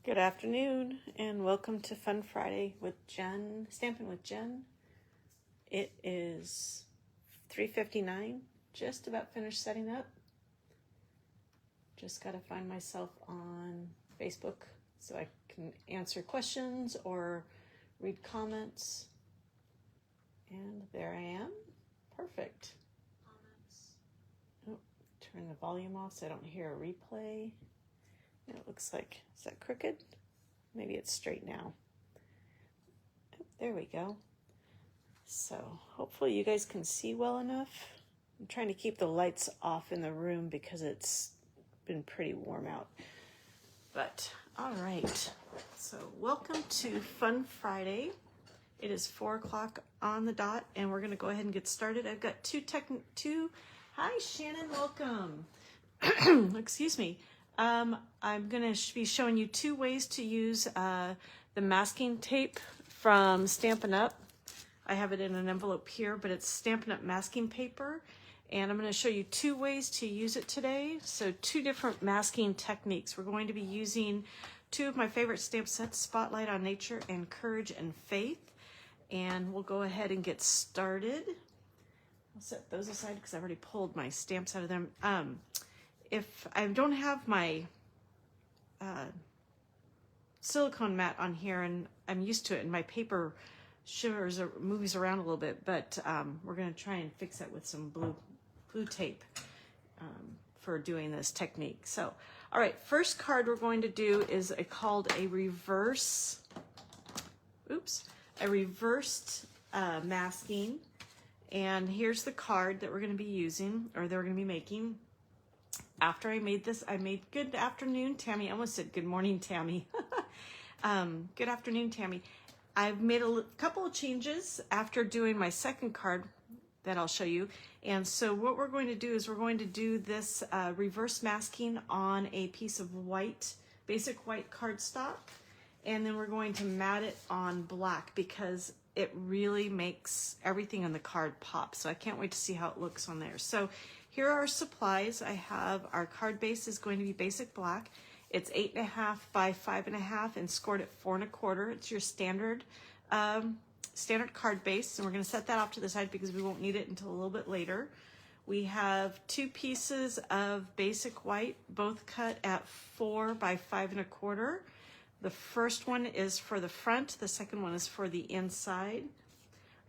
Good afternoon and welcome to Fun Friday with Jen, Stampin' with Jen. It is 3:59, just about finished setting up. Just got to find myself on Facebook so I can answer questions or read comments. And there I am. Perfect. Oh, turn the volume off so I don't hear a replay. It looks like, is that crooked? Maybe it's straight now. Oh, there we go. So hopefully you guys can see well enough. I'm trying to keep the lights off in the room because it's been pretty warm out. But all right, so welcome to Fun Friday. It is 4 o'clock on the dot and we're gonna go ahead and get started. I've got hi Shannon, welcome. Excuse me. I'm going to be showing you two ways to use the masking tape from Stampin' Up. I have it in an envelope here, but it's Stampin' Up masking paper. And I'm going to show you two ways to use it today. So two different masking techniques. We're going to be using two of my favorite stamp sets, Spotlight on Nature and Courage and Faith. And we'll go ahead and get started. I'll set those aside because I've already pulled my stamps out of them. If I don't have my silicone mat on here, and I'm used to it, and my paper shivers or moves around a little bit, but we're going to try and fix it with some blue tape for doing this technique. So, all right, first card we're going to do is called a reversed masking. And here's the card that we're going to be using, or that we're going to be making. After I made this, good afternoon, Tammy. I almost said good morning, Tammy. Good afternoon, Tammy. I've made a couple of changes after doing my second card that I'll show you. And so what we're going to do is we're going to do this reverse masking on a piece of white, basic white cardstock. And then we're going to mat it on black because it really makes everything on the card pop. So I can't wait to see how it looks on there. So here are our supplies. I have our card base is going to be basic black. It's 8.5 by 5.5 and scored at 4 1/4. It's your standard card base, and we're going to set that off to the side because we won't need it until a little bit later. We have two pieces of basic white, both cut at 4 by 5 1/4. The first one is for the front. The second one is for the inside.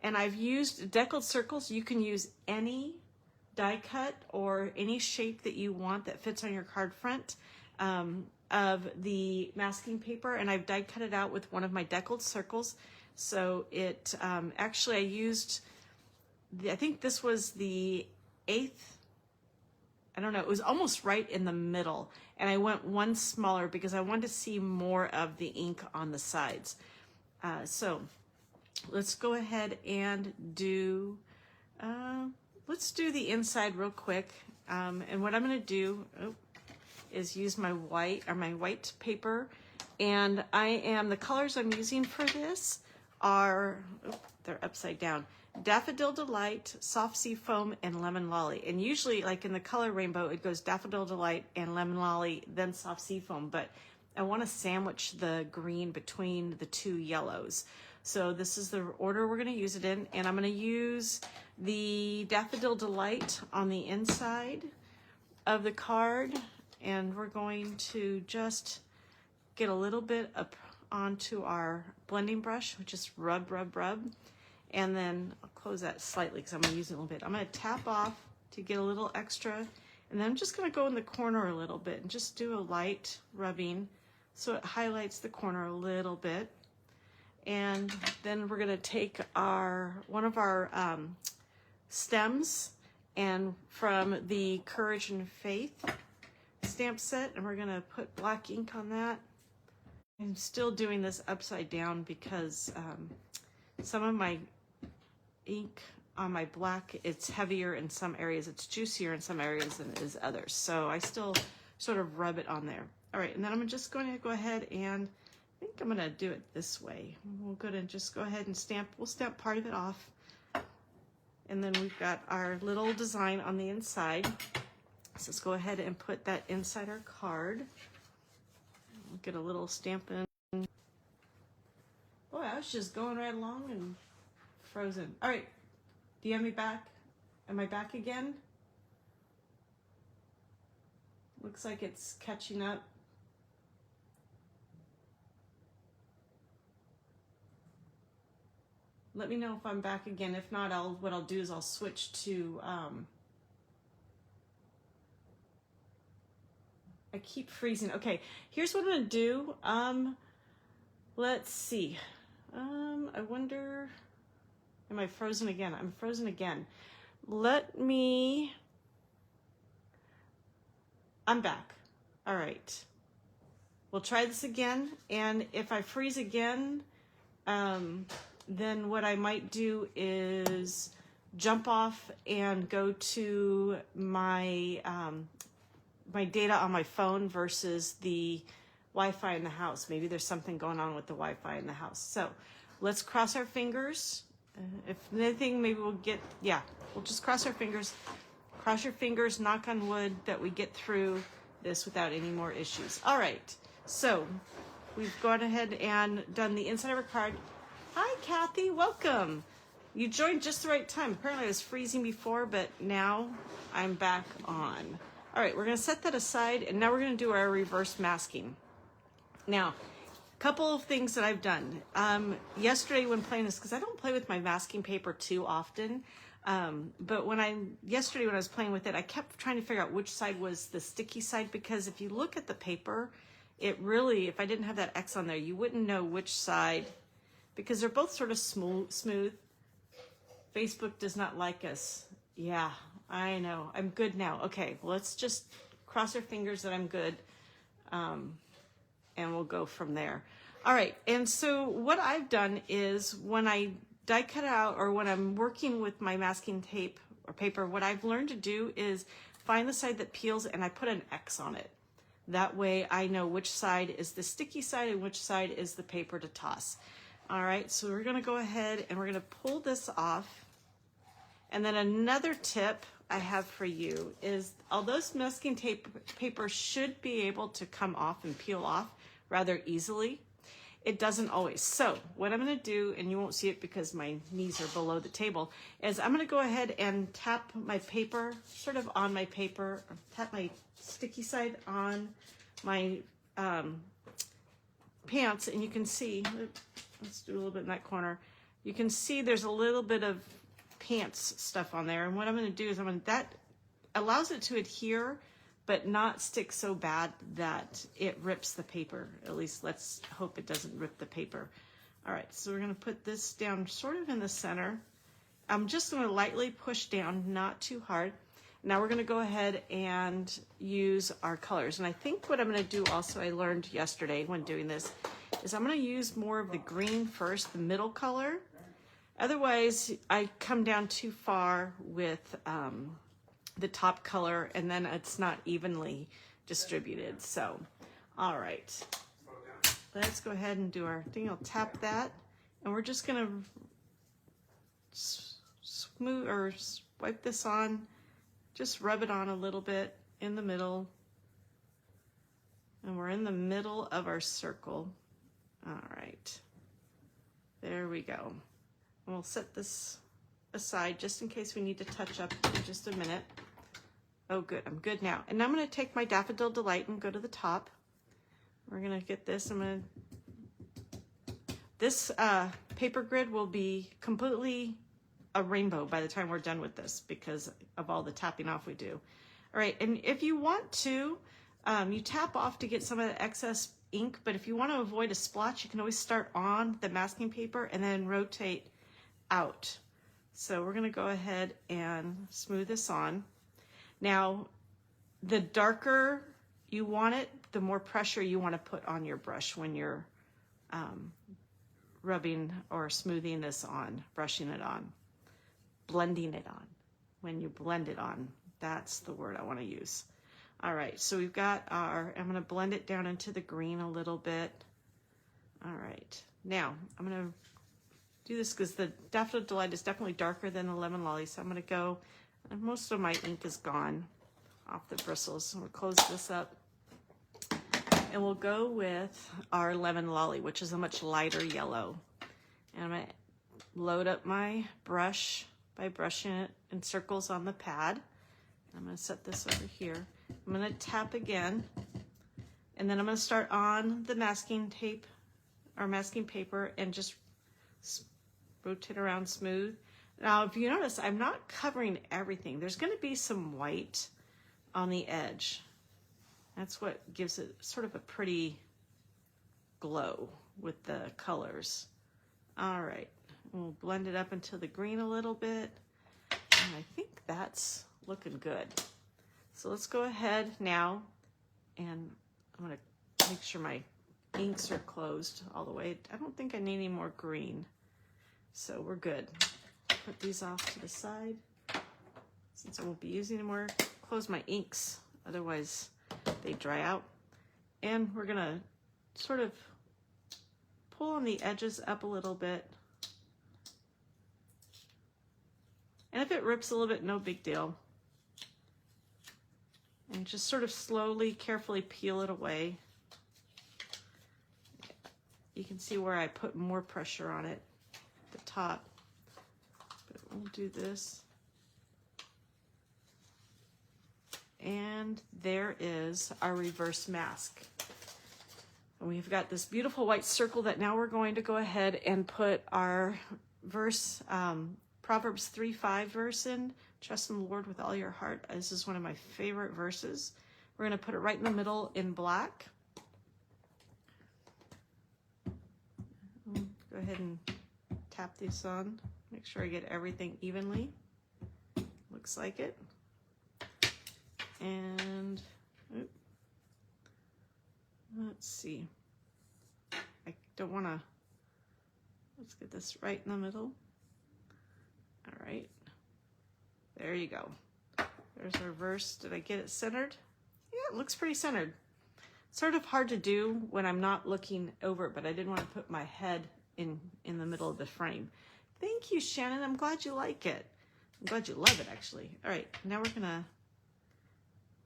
And I've used deckled circles. You can use any die cut or any shape that you want that fits on your card front of the masking paper, and I've die cut it out with one of my deckled circles. So it actually I used I think this was the 8th, I don't know, it was almost right in the middle, and I went one smaller because I wanted to see more of the ink on the sides. So let's go ahead and do let's do the inside real quick. And what I'm going to do is use my white paper. And the colors I'm using for this are, they're upside down, Daffodil Delight, Soft Sea Foam, and Lemon Lolly. And usually, like in the color rainbow, it goes Daffodil Delight and Lemon Lolly, then Soft Sea Foam. But I want to sandwich the green between the two yellows. So this is the order we're going to use it in, and I'm going to use the Daffodil Delight on the inside of the card, and we're going to just get a little bit up onto our blending brush, just rub, and then I'll close that slightly because I'm going to use it a little bit. I'm going to tap off to get a little extra, and then I'm just going to go in the corner a little bit and just do a light rubbing so it highlights the corner a little bit. And then we're going to take one of our stems and from the Courage and Faith stamp set, and we're going to put black ink on that. I'm still doing this upside down because some of my ink on my black, it's heavier in some areas, it's juicier in some areas than it is others. So I still sort of rub it on there. All right, and then I'm just going to go ahead and I think I'm going to do it this way. We'll go and just go ahead and we'll stamp part of it off. And then we've got our little design on the inside. So let's go ahead and put that inside our card. get a little Stampin'. Boy, I was just going right along and frozen. All right, do you have me back? Am I back again? Looks like it's catching up. Let me know if I'm back again. If not, what I'll do is I'll switch to, I keep freezing. Okay, here's what I'm gonna do. Let's see. I wonder, am I frozen again? I'm frozen again. I'm back. All right. We'll try this again. And if I freeze again, then what I might do is jump off and go to my my data on my phone versus the Wi-Fi in the house. Maybe there's something going on with the Wi-Fi in the house. So let's cross our fingers. If anything, maybe we'll just cross our fingers. Cross your fingers, knock on wood, that we get through this without any more issues. All right, so we've gone ahead and done the inside of our card. Hi, Kathy, welcome. You joined just the right time. Apparently I was freezing before, but now I'm back on. All right, we're gonna set that aside, and now we're gonna do our reverse masking. Now, a couple of things that I've done. Yesterday when playing this, because I don't play with my masking paper too often, but yesterday when I was playing with it, I kept trying to figure out which side was the sticky side, because if you look at the paper, it really, if I didn't have that X on there, you wouldn't know which side, because they're both sort of smooth. Facebook does not like us. Yeah, I know. I'm good now. Okay, well, let's just cross our fingers that I'm good, and we'll go from there. All right, and so what I've done is when I die cut out, or when I'm working with my masking tape or paper, what I've learned to do is find the side that peels and I put an X on it. That way I know which side is the sticky side and which side is the paper to toss. All right, so we're gonna go ahead and we're gonna pull this off. And then another tip I have for you is, although masking tape paper should be able to come off and peel off rather easily, it doesn't always. So what I'm gonna do, and you won't see it because my knees are below the table, is I'm gonna go ahead and tap my paper, sort of on my paper, tap my sticky side on my pants, and you can see, let's do a little bit in that corner. You can see there's a little bit of pants stuff on there. And what I'm gonna do is that allows it to adhere, but not stick so bad that it rips the paper. At least let's hope it doesn't rip the paper. All right, so we're gonna put this down sort of in the center. I'm just gonna lightly push down, not too hard. Now we're gonna go ahead and use our colors. And I think what I'm gonna do also, I learned yesterday when doing this, is I'm gonna use more of the green first, the middle color. Otherwise, I come down too far with the top color, and then it's not evenly distributed. So, all right, let's go ahead and do our thing. I'll tap that, and we're just gonna smooth or wipe this on, just rub it on a little bit in the middle, and we're in the middle of our circle. All right, there we go. And we'll set this aside just in case we need to touch up in just a minute. Oh, good, I'm good now. And now I'm gonna take my Daffodil Delight and go to the top. We're gonna get this, this paper grid will be completely a rainbow by the time we're done with this because of all the tapping off we do. All right, and if you want to, you tap off to get some of the excess ink, but if you want to avoid a splotch, you can always start on the masking paper and then rotate out. So we're gonna go ahead and smooth this on. Now, the darker you want it, the more pressure you want to put on your brush when you're rubbing or smoothing this on, brushing it on, blending it on. When you blend it on, that's the word I want to use. All right, so we've got I'm gonna blend it down into the green a little bit. All right, now I'm gonna do this because the Daffodil Delight is definitely darker than the Lemon Lolly, so I'm gonna go, and most of my ink is gone off the bristles, so we'll close this up. And we'll go with our Lemon Lolly, which is a much lighter yellow. And I'm going to load up my brush by brushing it in circles on the pad. I'm going to set this over here. I'm going to tap again, and then I'm going to start on the masking tape or masking paper and just rotate around smooth. Now, if you notice, I'm not covering everything. There's going to be some white on the edge. That's what gives it sort of a pretty glow with the colors. All right, we'll blend it up into the green a little bit. And I think that's looking good. So let's go ahead now, and I'm gonna make sure my inks are closed all the way. I don't think I need any more green. So we're good. Put these off to the side. Since I won't be using anymore, close my inks, otherwise they dry out. And we're gonna sort of pull on the edges up a little bit. And if it rips a little bit, no big deal. And just sort of slowly, carefully peel it away. You can see where I put more pressure on it at the top. But we'll do this. And there is our reverse mask. And we've got this beautiful white circle that now we're going to go ahead and put our verse, Proverbs 3:5 verse in. Trust in the Lord with all your heart. This is one of my favorite verses. We're going to put it right in the middle in black. Go ahead and tap these on. Make sure I get everything evenly. Looks like it. And let's see. I don't want to. Let's get this right in the middle. All right. There you go. There's our verse. Did I get it centered? Yeah, it looks pretty centered. Sort of hard to do when I'm not looking over it, but I didn't want to put my head in the middle of the frame. Thank you, Shannon. I'm glad you like it. I'm glad you love it, actually. All right, now we're gonna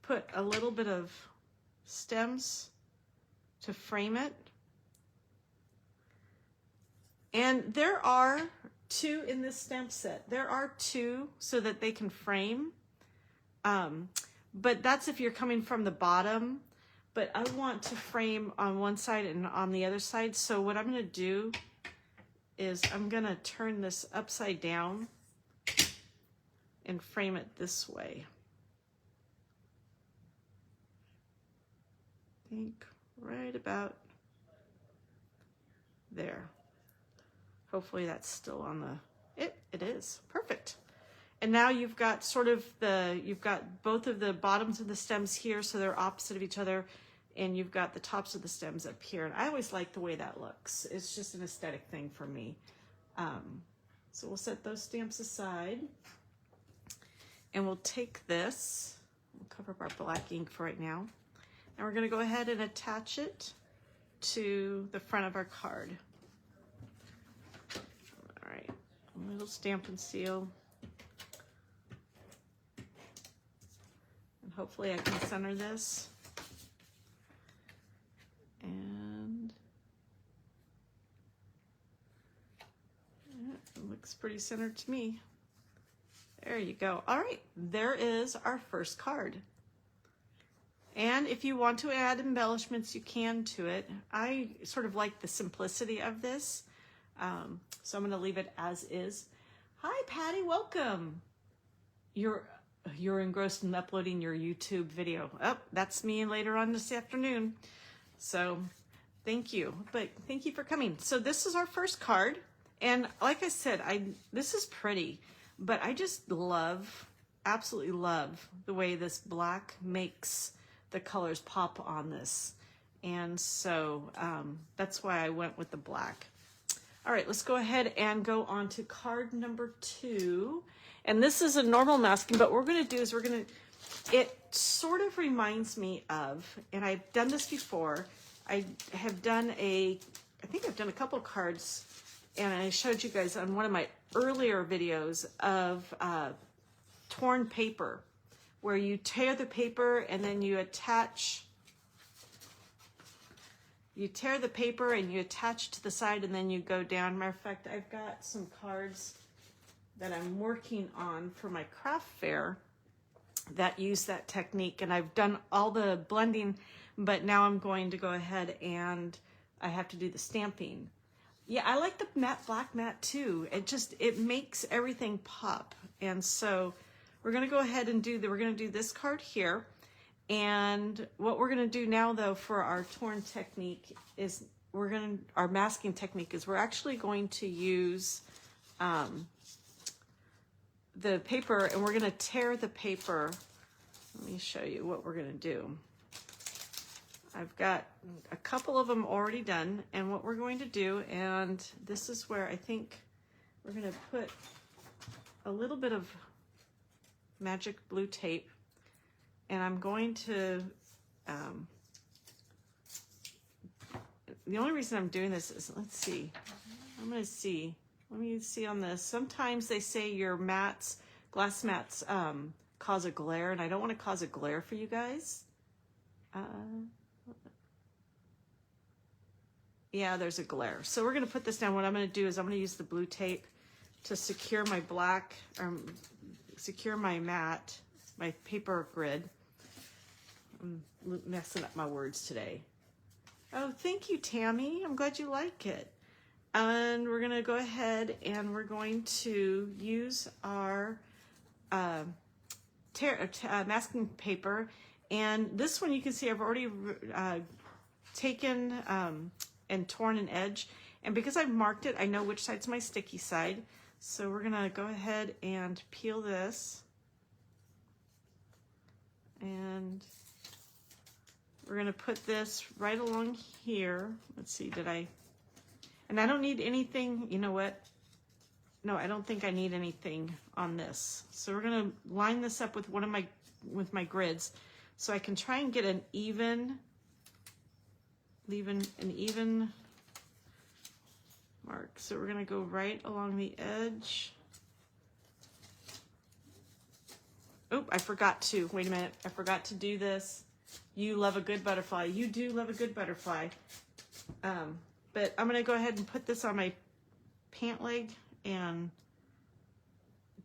put a little bit of stems to frame it. And there are 2 in this stamp set. There are 2 so that they can frame. But that's if you're coming from the bottom. But I want to frame on one side and on the other side. So what I'm gonna do is I'm gonna turn this upside down and frame it this way. I think right about there. Hopefully that's still on the, it is, perfect. And now you've got sort of you've got both of the bottoms of the stems here, so they're opposite of each other, and you've got the tops of the stems up here. And I always like the way that looks. It's just an aesthetic thing for me. So we'll set those stamps aside, and we'll take this, we'll cover up our black ink for right now, and we're gonna go ahead and attach it to the front of our card. All right, a little Stampin' Seal. And hopefully I can center this. And yeah, it looks pretty centered to me. There you go. All right, there is our first card. And if you want to add embellishments, you can to it. I sort of like the simplicity of this. So I'm going to leave it as is. Hi, Patty, welcome. You're engrossed in uploading your YouTube video. Oh, that's me later on this afternoon. So thank you. But thank you for coming. So this is our first card. And like I said, this is pretty, but I just love, absolutely love the way this black makes the colors pop on this. And so that's why I went with the black. All right, let's go ahead and go on to card number 2. And this is a normal masking, but what we're gonna do is it sort of reminds me of, and I've done this before, I think I've done a couple cards, and I showed you guys on one of my earlier videos of torn paper, where you tear the paper and then you attach you tear the paper and you attach to the side and then you go down. Matter of fact, I've got some cards that I'm working on for my craft fair that use that technique, and I've done all the blending, but now I'm going to go ahead and I have to do the stamping. Yeah, I like the matte black mat too. It makes everything pop. And so we're going to go ahead and we're going to do this card here. And what we're going to do now though for our torn technique is our masking technique is we're actually going to use the paper, and we're going to tear the paper. Let me show you what we're going to do. I've got a couple of them already done, and what we're going to do, and this is where I think we're going to put a little bit of magic blue tape, and I'm going to, the only reason I'm doing this is, let's see, I'm going to see. Let me see on this. Sometimes they say your mats, glass mats, cause a glare, and I don't want to cause a glare for you guys. Yeah, there's a glare. So we're going to put this down. What I'm going to do is I'm going to use the blue tape to secure my secure my mat, my paper grid. I'm messing up my words today. Oh, thank you, Tammy. I'm glad you like it. And we're going to go ahead and we're going to use our masking paper. And this one you can see I've already taken and torn an edge. And because I've marked it, I know which side's my sticky side. So we're going to go ahead and peel this. And we're going to put this right along here. Let's see, and I don't need anything, you know what? No, I don't think I need anything on this. So we're going to line this up with with my grids so I can try and get an even mark. So we're going to go right along the edge. Oh, I forgot to, wait a minute. I forgot to do this. You love a good butterfly. You do love a good butterfly. But I'm going to go ahead and put this on my pant leg and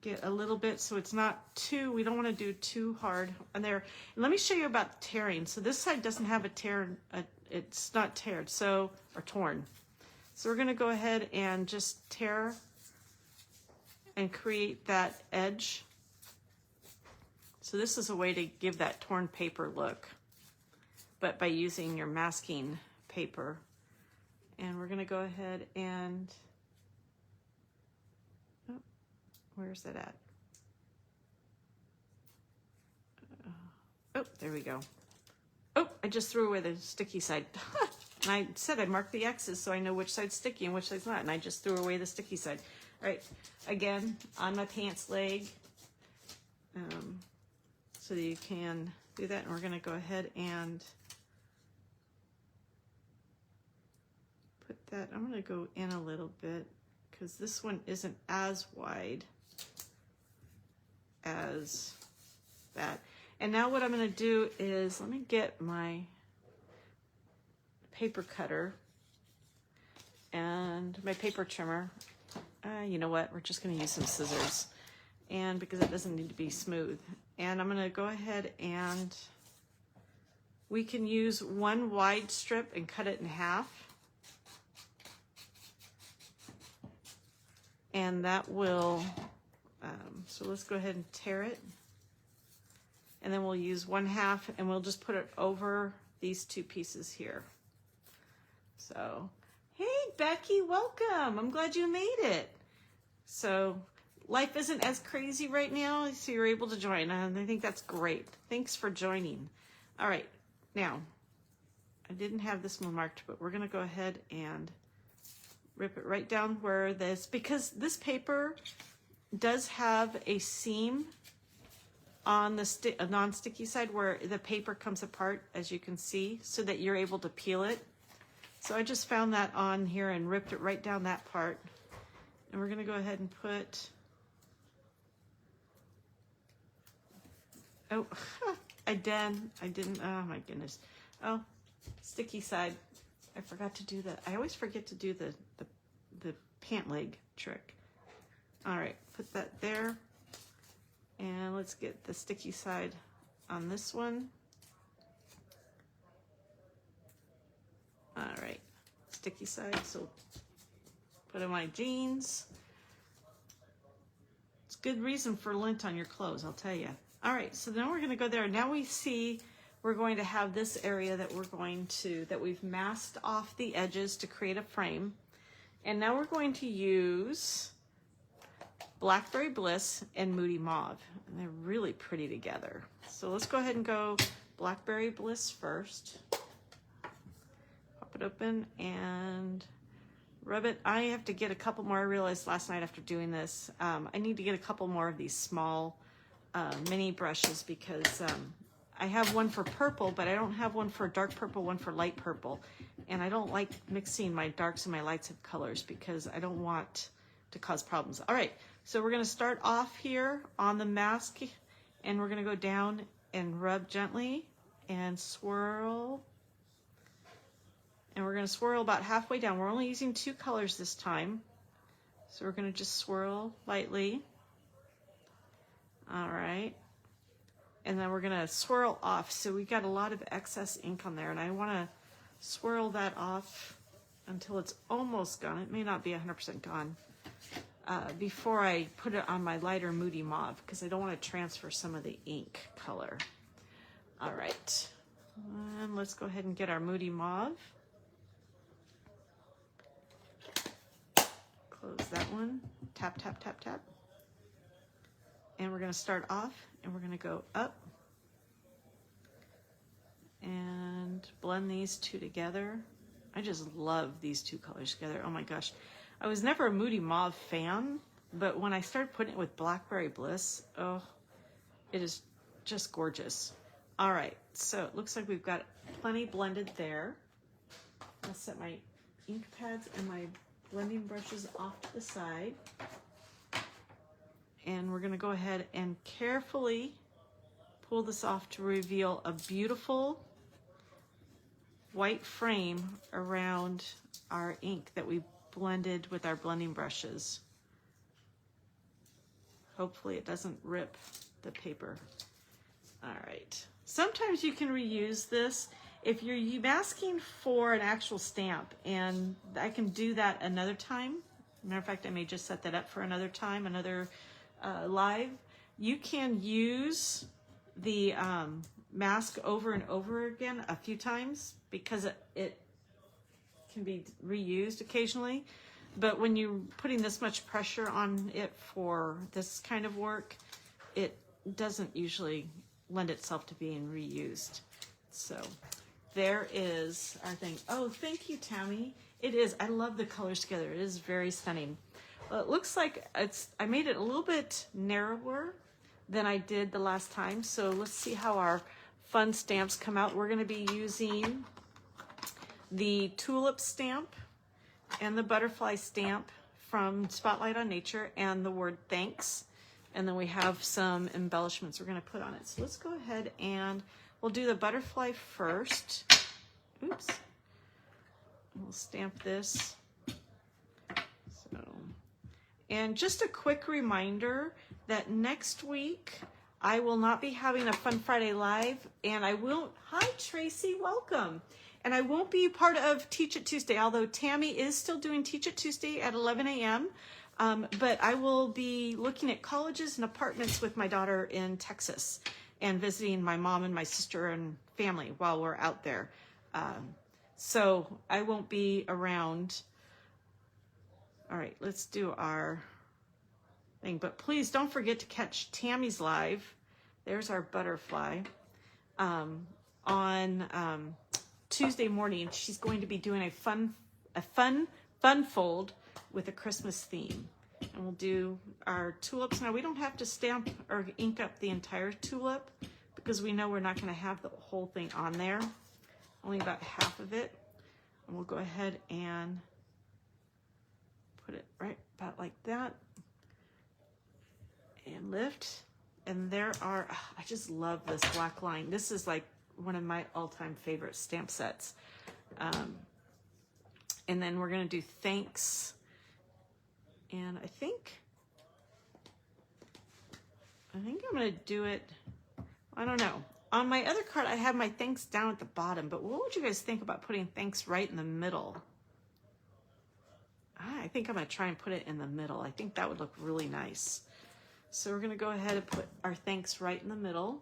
get a little bit so it's not too, we don't want to do too hard on there. And let me show you about tearing. So this side doesn't have a tear, it's not teared, or torn. So we're going to go ahead and just tear and create that edge. So this is a way to give that torn paper look, but by using your masking paper. And we're going to go ahead and, oh, where's that at? Oh, there we go. Oh, I just threw away the sticky side. And I said I marked the X's so I know which side's sticky and which side's not. And I just threw away the sticky side. All right, again, on my pants leg. So you can do that. And we're going to go ahead and put that, I'm going to go in a little bit because this one isn't as wide as that. And now what I'm going to do is, let me get my paper cutter and my paper trimmer. You know what, we're just going to use some scissors, and because it doesn't need to be smooth. And I'm going to go ahead and we can use one wide strip and cut it in half. And that will, so let's go ahead and tear it. And then we'll use 1/2 and we'll just put it over these two pieces here. So, hey Becky, welcome. I'm glad you made it. So life isn't as crazy right now, so you're able to join. And I think that's great. Thanks for joining. All right, now, I didn't have this one marked, but we're gonna go ahead and rip it right down where this, because this paper does have a seam on the non-sticky side where the paper comes apart, as you can see, so that you're able to peel it. So I just found that on here and ripped it right down that part. And we're gonna go ahead and put, oh, I didn't, oh my goodness. Oh, sticky side. I forgot to do that. I always forget to do the pant leg trick. All right, put that there. And let's get the sticky side on this one. All right, sticky side, so put in my jeans. It's good reason for lint on your clothes, I'll tell you. All right, so now we're gonna go there. Now we see we're going to have this area that we've masked off the edges to create a frame. And now we're going to use Blackberry Bliss and Moody Mauve. And they're really pretty together. So let's go ahead and go Blackberry Bliss first. Pop it open and rub it. I have to get a couple more. I realized last night after doing this, I need to get a couple more of these small mini brushes because I have one for purple, but I don't have one for dark purple, one for light purple. And I don't like mixing my darks and my lights of colors because I don't want to cause problems. All right, so we're gonna start off here on the mask and we're gonna go down and rub gently and swirl. And we're gonna swirl about halfway down. We're only using 2 colors this time. So we're gonna just swirl lightly. All right. And then we're gonna swirl off. So we got a lot of excess ink on there and I wanna swirl that off until it's almost gone. It may not be 100% gone before I put it on my lighter Moody Mauve because I don't wanna transfer some of the ink color. All right, and let's go ahead and get our Moody Mauve. Close that one, tap, tap, tap, tap. And we're gonna start off and we're gonna go up and blend these 2 together. I just love these 2 colors together. Oh my gosh. I was never a Moody Mauve fan, but when I started putting it with Blackberry Bliss, oh, it is just gorgeous. All right, so it looks like we've got plenty blended there. I'll set my ink pads and my blending brushes off to the side. And we're gonna go ahead and carefully pull this off to reveal a beautiful white frame around our ink that we blended with our blending brushes. Hopefully it doesn't rip the paper. All right. Sometimes you can reuse this if you're masking for an actual stamp, and I can do that another time. Matter of fact, I may just set that up for another time, another live. You can use the mask over and over again a few times because it can be reused occasionally. But when you're putting this much pressure on it for this kind of work, it doesn't usually lend itself to being reused. So there is our thing. Oh, thank you, Tammy. It is. I love the colors together. It is very stunning. Well, it looks like I made it a little bit narrower than I did the last time. So let's see how our fun stamps come out. We're going to be using the tulip stamp and the butterfly stamp from Spotlight on Nature and the word thanks. And then we have some embellishments we're going to put on it. So let's go ahead and we'll do the butterfly first. Oops. We'll stamp this. And just a quick reminder that next week I will not be having a Fun Friday Live, and I won't, hi Tracy, welcome. And I won't be part of Teach It Tuesday, although Tammy is still doing Teach It Tuesday at 11 a.m. But I will be looking at colleges and apartments with my daughter in Texas and visiting my mom and my sister and family while we're out there. So I won't be around. All right, let's do our thing. But please don't forget to catch Tammy's live. There's our butterfly. On Tuesday morning, she's going to be doing a fun fold with a Christmas theme. And we'll do our tulips. Now, we don't have to stamp or ink up the entire tulip because we know we're not going to have the whole thing on there. Only about half of it. And we'll go ahead and put it right about like that and lift. And there are, I just love this black line. This is like one of my all-time favorite stamp sets. And then we're going to do thanks. And I think I'm going to do it, I don't know. On my other card, I have my thanks down at the bottom, but what would you guys think about putting thanks right in the middle? I think I'm going to try and put it in the middle. I think that would look really nice. So we're going to go ahead and put our thanks right in the middle,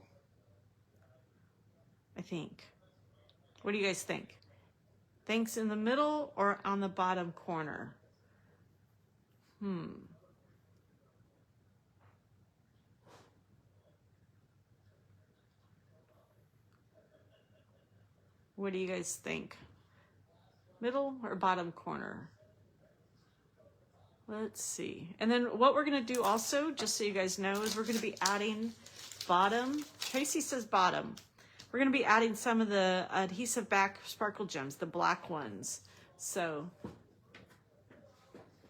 I think. What do you guys think? Thanks in the middle or on the bottom corner? What do you guys think? Middle or bottom corner? Let's see. And then what we're going to do also, just so you guys know, is we're going to be adding bottom. Tracy says bottom. We're going to be adding some of the adhesive back sparkle gems, the black ones. So,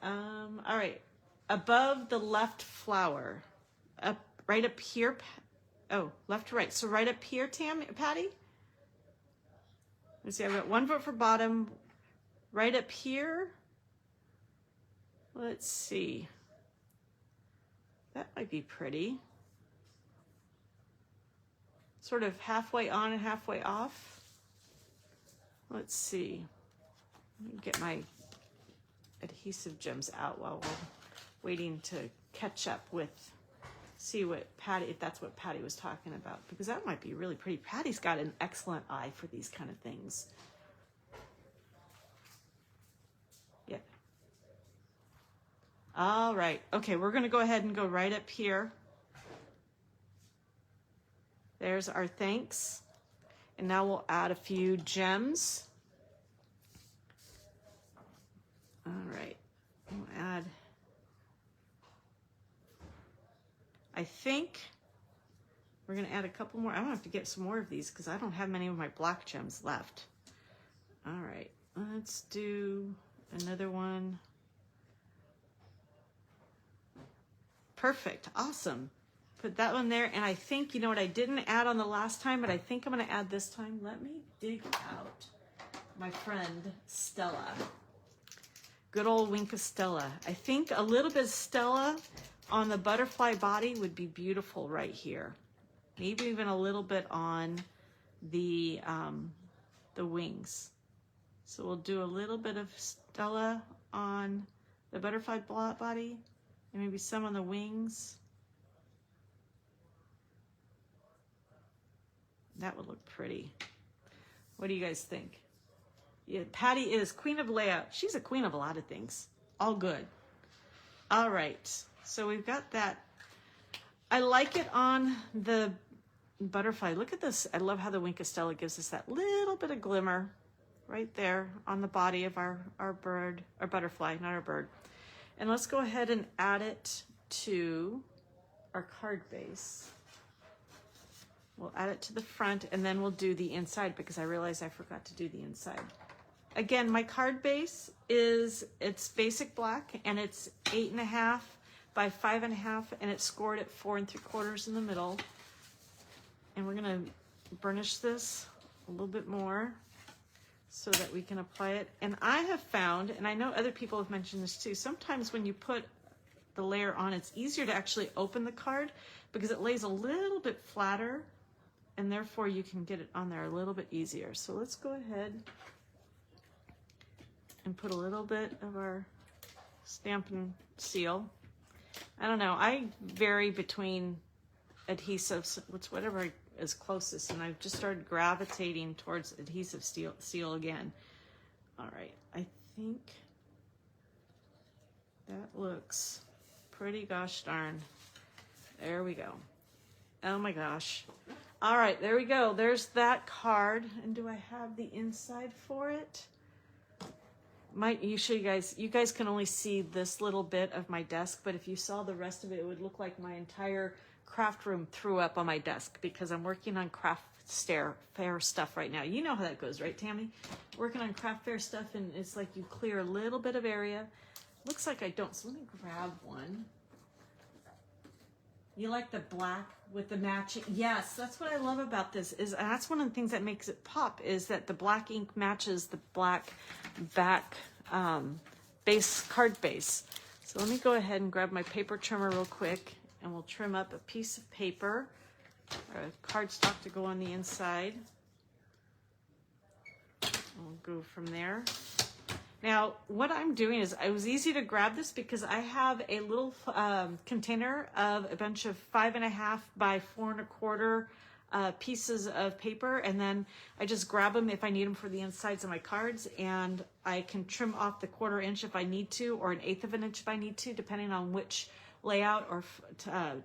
all right. Above the left flower, right up here. Oh, left to right. So right up here, Patty. Let's see. I've got 1 foot for bottom. Right up here. Let's see. That might be pretty. Sort of halfway on and halfway off. Let's see. Let me get my adhesive gems out while we're waiting to catch up with, see what Patty, if that's what Patty was talking about, because that might be really pretty. Patty's got an excellent eye for these kind of things. Yeah. All right. Okay, we're going to go ahead and go right up here. There's our thanks. And now we'll add a few gems. All right. We'll add, I think we're going to add a couple more. I'm going to have to get some more of these because I don't have many of my black gems left. All right. Let's do another one. Perfect. Awesome. Put that one there. And I think, you know what I didn't add on the last time, but I think I'm going to add this time. Let me dig out my friend Stella. Good old wink of Stella. I think a little bit of Stella on the butterfly body would be beautiful right here. Maybe even a little bit on the wings. So we'll do a little bit of Stella on the butterfly body and maybe some on the wings. That would look pretty. What do you guys think? Yeah, Patty is queen of layout. She's a queen of a lot of things. All good. All right. So we've got that. I like it on the butterfly. Look at this. I love how the Wink of Stella gives us that little bit of glimmer right there on the body of our bird, our butterfly, not our bird. And let's go ahead and add it to our card base. We'll add it to the front and then we'll do the inside because I realized I forgot to do the inside. Again, my card base it's basic black and it's 8.5 by 5.5 and it's scored at 4 3/4 in the middle. And we're gonna burnish this a little bit more so that we can apply it. And I have found, and I know other people have mentioned this too, sometimes when you put the layer on, it's easier to actually open the card because it lays a little bit flatter and therefore you can get it on there a little bit easier. So let's go ahead and put a little bit of our Stampin' Seal. I don't know, I vary between adhesives, whatever is closest, and I've just started gravitating towards adhesive seal again. All right, I think that looks pretty gosh darn. There we go. Oh my gosh. All right, there we go. There's that card. And do I have the inside for it? You guys can only see this little bit of my desk, but if you saw the rest of it, it would look like my entire craft room threw up on my desk because I'm working on craft fair stuff right now. You know how that goes, right, Tammy? Working on craft fair stuff, and it's like you clear a little bit of area. Looks like I don't, so let me grab one. You like the black with the matching? Yes, that's what I love about this. That's one of the things that makes it pop, is that the black ink matches the black back base, card base. So let me go ahead and grab my paper trimmer real quick, and we'll trim up a piece of paper, or a cardstock to go on the inside. We'll go from there. Now, what I'm doing is, it was easy to grab this because I have a little container of a bunch of 5.5 by 4.25 pieces of paper, and then I just grab them if I need them for the insides of my cards, and I can trim off the 1/4 inch if I need to, or 1/8 of an inch if I need to, depending on which layout or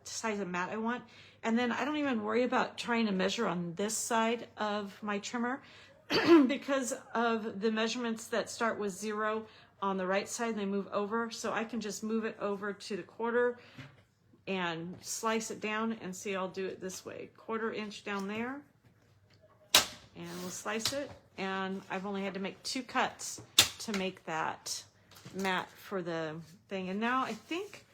size of mat I want. And then I don't even worry about trying to measure on this side of my trimmer because of the measurements that start with 0 on the right side and they move over. So I can just move it over to the 1/4 and slice it down, and see, I'll do it this way. 1/4 inch down there, and we'll slice it. And I've only had to make 2 cuts to make that mat for the thing. And now I think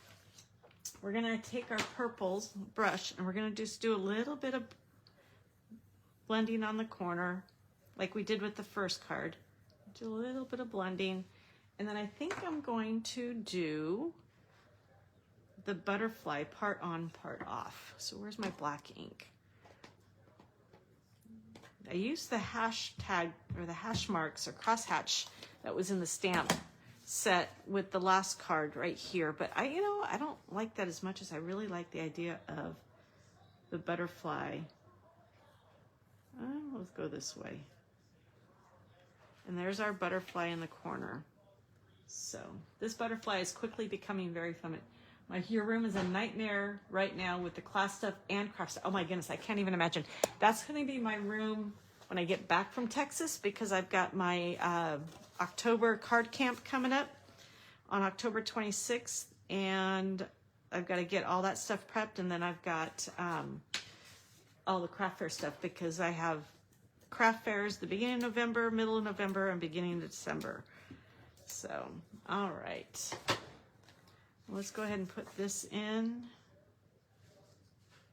we're gonna take our purples brush, and we're gonna just do a little bit of blending on the corner, like we did with the first card. Do a little bit of blending, and then I think I'm going to do the butterfly part on, part off. So where's my black ink? I used the hashtag, or the hash marks, or crosshatch that was in the stamp set with the last card right here, but I don't like that as much as I really like the idea of the butterfly. Let's go this way. And there's our butterfly in the corner. So this butterfly is quickly becoming very feminine. Your room is a nightmare right now with the class stuff and craft stuff. Oh my goodness, I can't even imagine. That's going to be my room when I get back from Texas, because I've got my October card camp coming up on October 26th, and I've got to get all that stuff prepped, and then I've got all the craft fair stuff, because I have craft fairs the beginning of November, middle of November, and beginning of December. So, all right. Let's go ahead and put this in.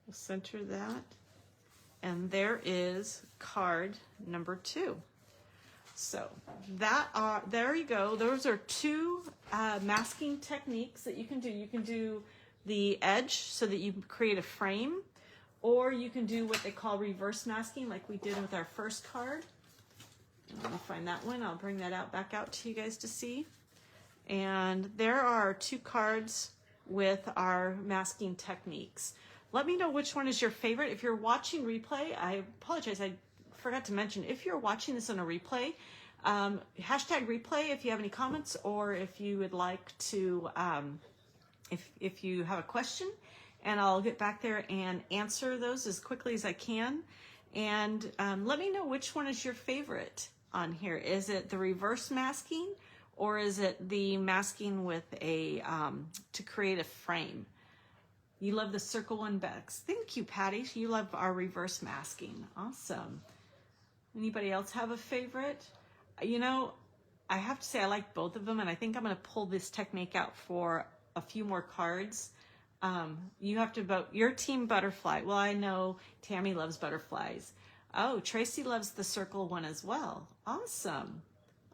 We'll center that. And there is card number 2. So there you go. Those are 2 masking techniques that you can do. You can do the edge so that you create a frame, or you can do what they call reverse masking, like we did with our first card. Let me find that one. I'll bring that back out to you guys to see. And there are 2 cards with our masking techniques. Let me know which one is your favorite. If you're watching replay, I apologize, I forgot to mention, if you're watching this on a replay, hashtag replay if you have any comments, or if you would like to, if you have a question, and I'll get back there and answer those as quickly as I can. And let me know which one is your favorite on here. Is it the reverse masking, or is it the masking with a, to create a frame? You love the circle one best. Thank you, Patty. You love our reverse masking. Awesome. Anybody else have a favorite? You know, I have to say I like both of them, and I think I'm going to pull this technique out for a few more cards. You have to vote your team butterfly. Well, I know Tammy loves butterflies. Oh, Tracy loves the circle one as well. Awesome.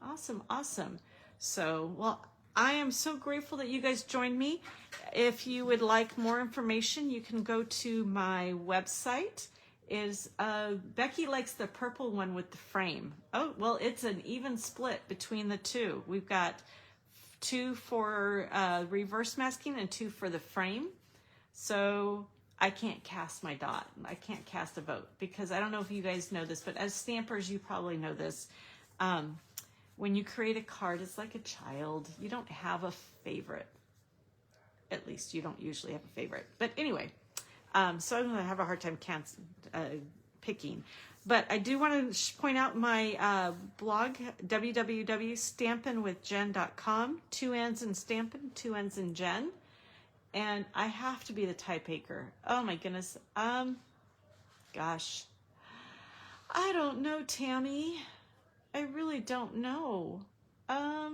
Awesome, awesome. So, well, I am so grateful that you guys joined me. If you would like more information, you can go to my website. Becky likes the purple one with the frame. Oh, well, it's an even split between the 2. We've got 2 for reverse masking and 2 for the frame. So I can't cast my dot. I can't cast a vote, because I don't know if you guys know this, but as stampers, you probably know this. When you create a card, it's like a child. You don't have a favorite. At least you don't usually have a favorite. But anyway, so I'm going to have a hard time picking. But I do want to point out my blog, www.stampinwithjen.com. 2 N's in Stampin', 2 N's in Jen. And I have to be the typeaker. Oh my goodness. Gosh. I don't know, Tammy. I really don't know. I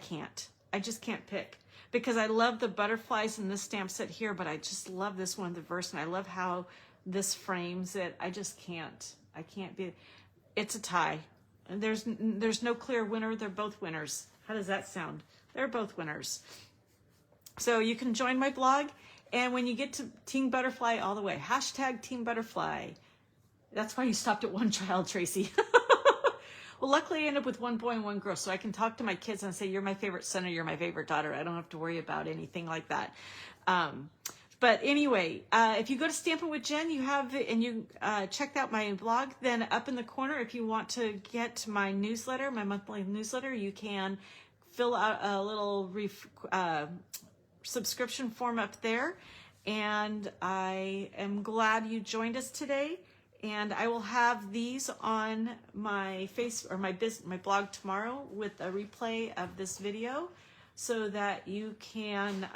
can't. I just can't pick, because I love the butterflies in this stamp set here, but I just love this one, the verse, and I love how this frames it. I just can't. I can't be. It's a tie. there's no clear winner. They're both winners. How does that sound? They're both winners. So you can join my blog, and when you get to Team Butterfly all the way, hashtag Team Butterfly. That's why you stopped at one child, Tracy. Well, luckily I ended up with one boy and one girl, so I can talk to my kids and say, you're my favorite son or you're my favorite daughter. I don't have to worry about anything like that. But anyway, if you go to Stampin' with Jen, you have, and you checked out my blog, then up in the corner, if you want to get my newsletter, my monthly newsletter, you can fill out a little subscription form up there. And I am glad you joined us today. And I will have these on my my blog tomorrow with a replay of this video, so that you can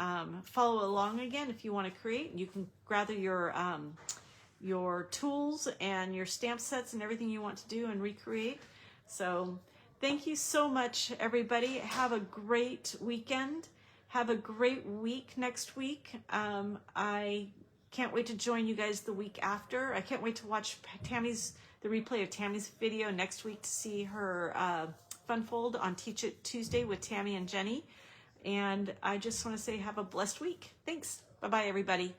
follow along again if you want to create. You can gather your tools and your stamp sets and everything you want to do and recreate. So thank you so much, everybody. Have a great weekend. Have a great week next week. I can't wait to join you guys the week after. I can't wait to watch the replay of Tammy's video next week to see her fun fold on Teach It Tuesday with Tammy and Jennie. And I just want to say have a blessed week. Thanks. Bye-bye, everybody.